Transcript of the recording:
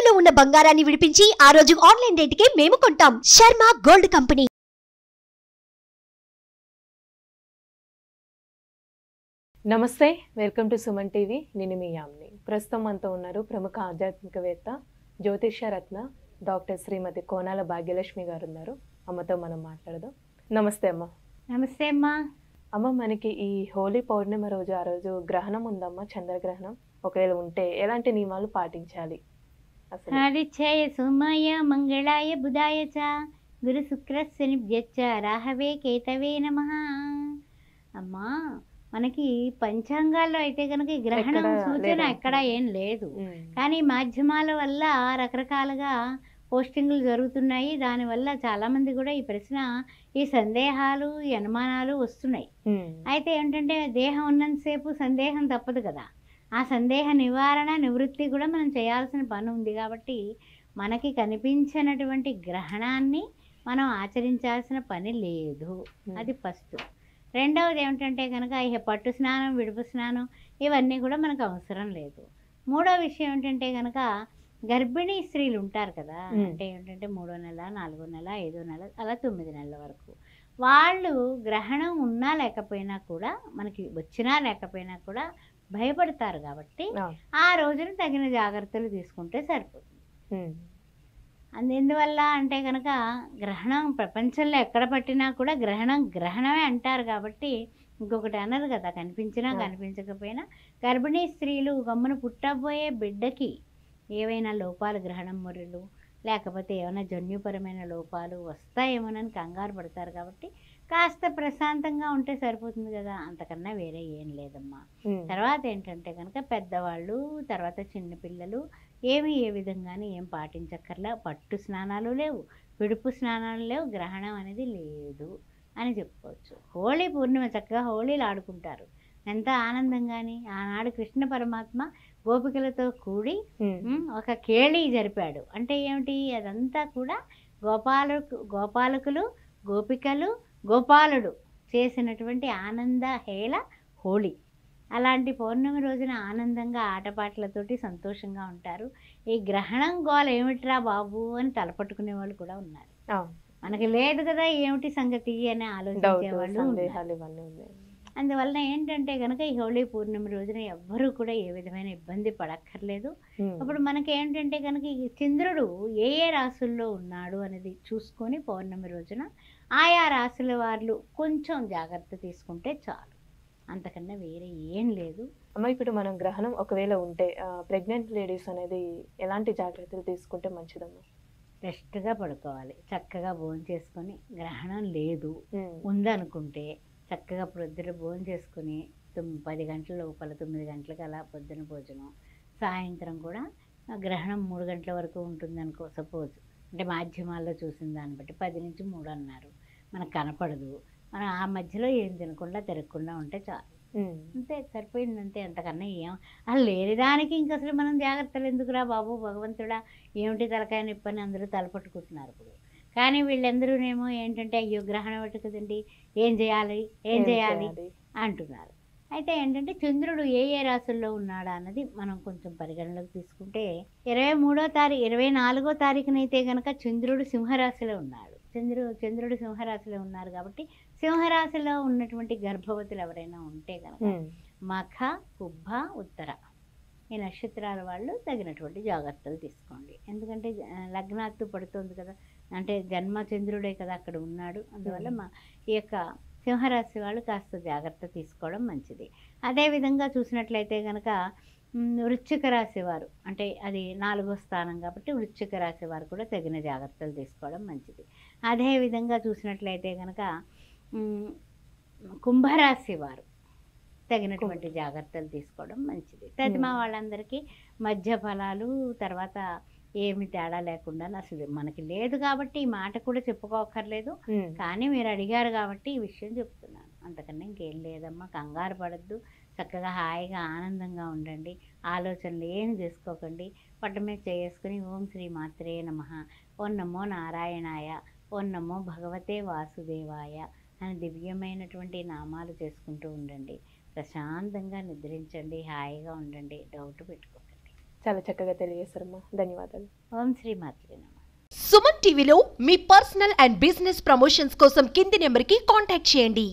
తాకట్టులో ఉన్న బంగారాన్ని విడిపించి ఆ రోజు ఆన్లైన్ రేటుకే మేము కొంటాం. Sharma gold company. నమస్తే, వెల్కమ్ టు సుమన్ టీవీ. నేను మీ యామ్ని. ప్రస్తుతం మనతో ఉన్నారు ప్రముఖ ఆధ్యాత్మికవేత్త, జ్యోతిష్య రత్న డాక్టర్ శ్రీమతి కోనాల భాగ్యలక్ష్మి గారు ఉన్నారు. అమ్మతో మనం మాట్లాడదాం. నమస్తే అమ్మ. నమస్తే అమ్మా. అమ్మ, మనకి ఈ హోలీ పౌర్ణిమ రోజు ఆ రోజు గ్రహణం ఉందమ్మా, చంద్రగ్రహణం. ఒకవేళ ఉంటే ఎలాంటి నియమాలు పాటించాలి? అసలు ఆదిత్యాయ సోమాయ మంగళాయ బుధాయ చ గురు శుక్ర శనిభ్యచ్చ రాహవే కేతవే నమః. అమ్మా, మనకి పంచాంగాల్లో అయితే కనుక ఈ గ్రహణం సూచన ఎక్కడ ఏం లేదు. కానీ మాధ్యమాల వల్ల రకరకాలుగా పోస్టింగ్లు జరుగుతున్నాయి. దానివల్ల చాలామంది కూడా ఈ ప్రశ్న, ఈ సందేహాలు, ఈ అనుమానాలు వస్తున్నాయి. అయితే ఏంటంటే దేహం ఉన్నంతసేపు సందేహం తప్పదు కదా. ఆ సందేహ నివారణ, నివృత్తి కూడా మనం చేయాల్సిన పని ఉంది. కాబట్టి మనకి కనిపించినటువంటి గ్రహణాన్ని మనం ఆచరించాల్సిన పని లేదు. అది ఫస్ట్. రెండవది ఏమిటంటే కనుక ఇక పట్టు స్నానం, విడుపు స్నానం ఇవన్నీ కూడా మనకు అవసరం లేదు. మూడో విషయం ఏంటంటే కనుక గర్భిణీ స్త్రీలు ఉంటారు కదా, అంటే ఏంటంటే 3వ నెల, 4వ నెల, 5వ నెల, అలా 9 నెలల వరకు వాళ్ళు గ్రహణం ఉన్నా లేకపోయినా కూడా, మనకి వచ్చినా లేకపోయినా కూడా భయపడతారు. కాబట్టి ఆ రోజున తగిన జాగ్రత్తలు తీసుకుంటే సరిపోతుంది. ఎందువల్ల అంటే కనుక గ్రహణం ప్రపంచంలో ఎక్కడ పట్టినా కూడా గ్రహణమే అంటారు. కాబట్టి ఇంకొకటి అన్నారు కదా, కనిపించినా కనిపించకపోయినా గర్భిణీ స్త్రీలు గమ్మున పుట్టబోయే బిడ్డకి ఏవైనా లోపాలు, గ్రహణం మురులు లేకపోతే ఏమైనా జన్యుపరమైన లోపాలు వస్తాయేమోనని కంగారు పడతారు. కాబట్టి కాస్త ప్రశాంతంగా ఉంటే సరిపోతుంది కదా, అంతకన్నా వేరే ఏం లేదమ్మా. తర్వాత ఏంటంటే కనుక పెద్దవాళ్ళు, తర్వాత చిన్నపిల్లలు ఏ విధంగానే ఏం పాటించక్కర్లా. పట్టు స్నానాలు లేవు, విడుపు స్నానాలు లేవు, గ్రహణం అనేది లేదు అని చెప్పుకోవచ్చు. హోళీ పూర్ణిమ చక్కగా హోళీలు ఆడుకుంటారు ఎంత ఆనందంగాని. ఆనాడు కృష్ణ పరమాత్మ గోపికలతో కూడి ఒక కేళి జరిపాడు. అంటే ఏమిటి, అదంతా కూడా గోపాలకులు, గోపికలు, గోపాలుడు చేసినటువంటి ఆనంద హేళ హోళీ. అలాంటి పౌర్ణమి రోజున ఆనందంగా ఆటపాటలతోటి సంతోషంగా ఉంటారు. ఈ గ్రహణం గోల ఏమిట్రా బాబు అని తలపట్టుకునే వాళ్ళు కూడా ఉన్నారు. మనకి లేదు కదా ఏమిటి సంగతి అని ఆలోచించే వాళ్ళు. అందువల్ల ఏంటంటే కనుక ఈ హోళీ పూర్ణిమ రోజున ఎవ్వరూ కూడా ఏ విధమైన ఇబ్బంది పడక్కర్లేదు. అప్పుడు మనకి ఏంటంటే కనుక ఈ చంద్రుడు ఏ రాశుల్లో ఉన్నాడు అనేది చూసుకొని పౌర్ణమి రోజున ఆయా రాశుల వాళ్ళు కొంచెం జాగ్రత్త తీసుకుంటే చాలు, అంతకన్నా వేరే ఏం లేదు. అమ్మ, ఇప్పుడు మనం గ్రహణం ఒకవేళ ఉంటే ప్రెగ్నెంట్ లేడీస్ అనేది ఎలాంటి జాగ్రత్తలు తీసుకుంటే మంచిదమ్మా? రెస్ట్గా పడుకోవాలి, చక్కగా భోజనం చేసుకొని. గ్రహణం లేదు ఉందనుకుంటే చక్కగా ప్రొద్దున భోజనం చేసుకుని 10 గంటల లోపల 9 గంటలకు అలా పొద్దున భోజనం. సాయంత్రం కూడా గ్రహణం 3 గంటల వరకు ఉంటుంది అనుకో, సపోజ్ అంటే మాధ్యమాల్లో చూసిన దాన్ని బట్టి 10 నుంచి 3 అన్నారు. మనకు కనపడదు, మనం ఆ మధ్యలో ఏం తినకుండా తిరగకుండా ఉంటే చాలు, అంతే సరిపోయిందంతే. అంతకన్నా ఏం అసలు లేని దానికి ఇంక అసలు మనం జాగ్రత్తలు ఎందుకురా బాబు, భగవంతుడా ఏమిటి తలకాయ నొప్పని అందరూ తలపట్టుకుంటున్నారు ఇప్పుడు. కానీ వీళ్ళందరూనేమో ఏంటంటే అయ్యో గ్రహణం కదండి, ఏం చేయాలి అంటున్నారు. అయితే ఏంటంటే చంద్రుడు ఏ రాశుల్లో ఉన్నాడా అన్నది మనం కొంచెం పరిగణలోకి తీసుకుంటే 23వ తారీఖు 24వ తారీఖునైతే కనుక చంద్రుడు సింహరాశిలో ఉన్నాడు. చంద్రుడు సింహరాశిలో ఉన్నారు. కాబట్టి సింహరాశిలో ఉన్నటువంటి గర్భవతులు ఎవరైనా ఉంటే కనుక మఖ, పుబ్బ, ఉత్తర ఈ నక్షత్రాల వాళ్ళు తగినటువంటి జాగ్రత్తలు తీసుకోండి. ఎందుకంటే లగ్నాత్తు పడుతుంది కదా, అంటే జన్మ చంద్రుడే కదా అక్కడ ఉన్నాడు. అందువల్ల ఈ యొక్క సింహరాశి వాళ్ళు కాస్త జాగ్రత్త తీసుకోవడం మంచిది. అదేవిధంగా చూసినట్లయితే కనుక వృశ్చిక రాశి వారు, అంటే అది 4వ స్థానం కాబట్టి వృశ్చిక రాశి వారు కూడా తగిన జాగ్రత్తలు తీసుకోవడం మంచిది. అదేవిధంగా చూసినట్లయితే కనుక కుంభరాశి వారు తగినటువంటి జాగ్రత్తలు తీసుకోవడం మంచిది. తదిమా వాళ్ళందరికీ మధ్య ఫలాలు, తర్వాత ఏమి తేడా లేకుండా. అసలు మనకి లేదు కాబట్టి ఈ మాట కూడా చెప్పుకోకర్లేదు, కానీ మీరు అడిగారు కాబట్టి ఈ విషయం చెప్తున్నాను. అంతకన్నా ఇంకేం లేదమ్మా. కంగారు పడద్దు, చక్కగా హాయిగా ఆనందంగా ఉండండి. ఆలోచనలు ఏం చేసుకోకండి. పట్టు మీద చేసుకుని ఓం శ్రీ మాత్రే నమః, ఓం నమో నారాయణాయ, ఓం నమో భగవతే వాసుదేవాయ అని దివ్యమైనటువంటి నామాలు చేసుకుంటూ ఉండండి. ప్రశాంతంగా నిద్రించండి, హాయిగా ఉండండి, డౌట్ పెట్టుకోకండి. చాలా చక్కగా తెలియజేస్తారమ్మా. ధన్యవాదాలు. ఓం శ్రీ మాత్రే నమః. సుమన్ టీవీలో మీ పర్సనల్ అండ్ బిజినెస్ ప్రమోషన్స్ కోసం కింది నెంబర్కి కాంటాక్ట్ చేయండి.